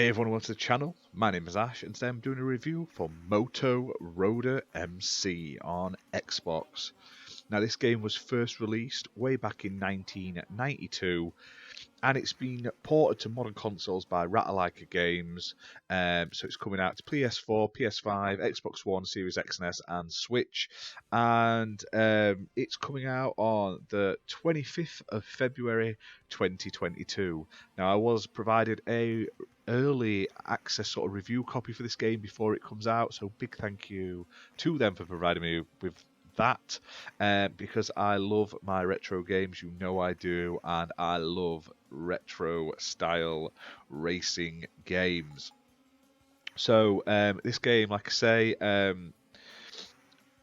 Hey everyone, welcome to the channel. My name is Ash and today I'm doing a review for Moto Roader MC on Xbox. Now this game was first released way back in 1992 and it's been ported to modern consoles by Ratalaika Games. So it's coming out to PS4, PS5, Xbox One, Series X and S, and Switch. And it's coming out on the 25th of February 2022. Now I was provided a early access sort of review copy for this game before it comes out, so big thank you to them for providing me with that, because I love my retro games, you know I do, and I love retro style racing games. So this game, like I say,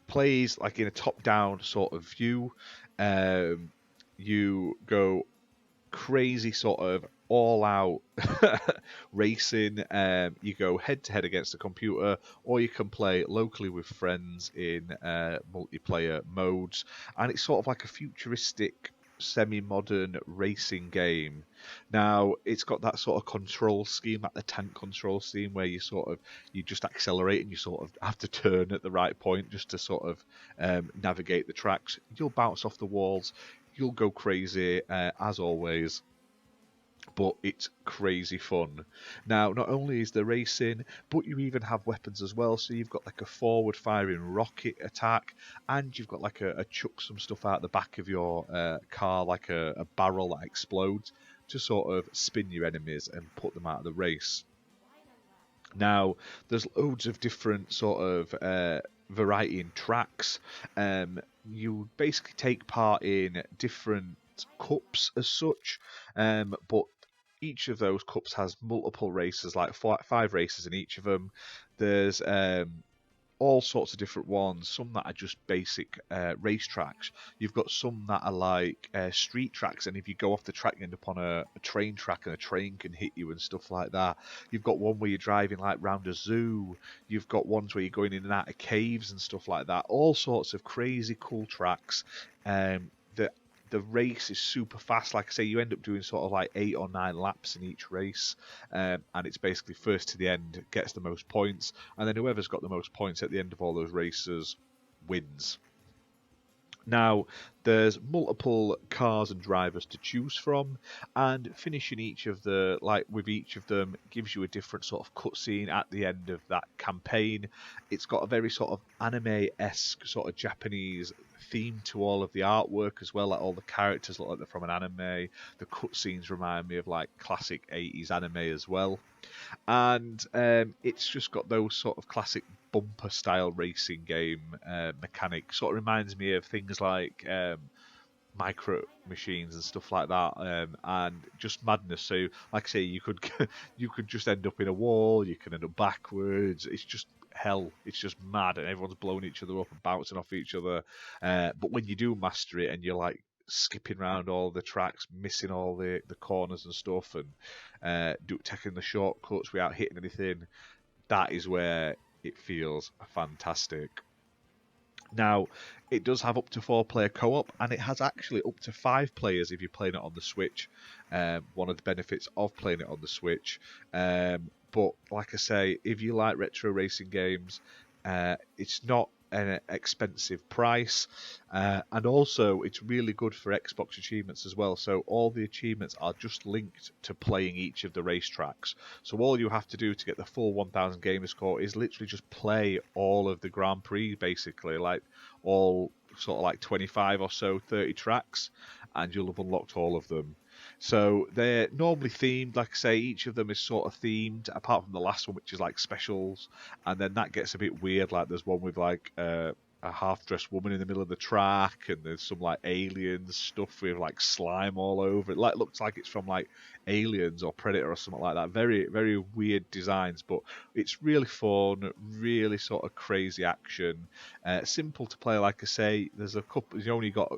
plays like in a top-down sort of view. You go crazy sort of all-out racing. You go head-to-head against the computer, or you can play locally with friends in multiplayer modes. And it's sort of like a futuristic, semi-modern racing game. Now, it's got that sort of control scheme, like the tank control scheme, where you just accelerate and you sort of have to turn at the right point just to sort of navigate the tracks. You'll bounce off the walls. You'll go crazy, as always, but it's crazy fun. Now, not only is there racing, but you even have weapons as well. So you've got like a forward-firing rocket attack, and you've got like a chuck some stuff out the back of your car, like a barrel that explodes, to sort of spin your enemies and put them out of the race. Now, there's loads of different sort of variety in tracks. You basically take part in different cups as such, but each of those cups has multiple races, like five races in each of them. There's all sorts of different ones. Some that are just basic race tracks. You've got some that are like street tracks, and if you go off the track, you end up on a train track, and a train can hit you and stuff like that. You've got one where you're driving like round a zoo. You've got ones where you're going in and out of caves and stuff like that. All sorts of crazy cool tracks. The race is super fast. Like I say, you end up doing sort of like 8 or 9 laps in each race, and it's basically first to the end gets the most points, and then whoever's got the most points at the end of all those races wins. Now, there's multiple cars and drivers to choose from, and finishing each of with each of them gives you a different sort of cutscene at the end of that campaign. It's got a very sort of anime-esque sort of Japanese theme to all of the artwork as well. Like all the characters look like they're from an anime. The cutscenes remind me of like classic 80s anime as well. And it's just got those sort of classic bumper style racing game mechanics. Sort of reminds me of things like micro machines and stuff like that, and just madness. So like I say, you could you could just end up in a wall, you can end up backwards. It's just hell. It's just mad, and everyone's blowing each other up and bouncing off each other. But when you do master it, and you're like skipping around all the tracks, missing all the corners and stuff, and taking the shortcuts without hitting anything, that is where it feels fantastic. Now, it does have up to 4-player co-op, and it has actually up to 5 players if you're playing it on the Switch. One of the benefits of playing it on the Switch. But like I say, if you like retro racing games, it's not an expensive price, and also it's really good for Xbox achievements as well. So all the achievements are just linked to playing each of the racetracks. So all you have to do to get the full 1000 Gamerscore is literally just play all of the Grand Prix, basically, like all sort of like 25 or so, 30 tracks, and you'll have unlocked all of them. So they're normally themed, like I say, each of them is sort of themed, apart from the last one, which is like specials, and then that gets a bit weird. Like there's one with like a half-dressed woman in the middle of the track, and there's some like aliens stuff with like slime all over it. Like looks like it's from like Aliens or Predator or something like that. Very, very weird designs, but it's really fun, really sort of crazy action. Simple to play, like I say. There's a couple. You only got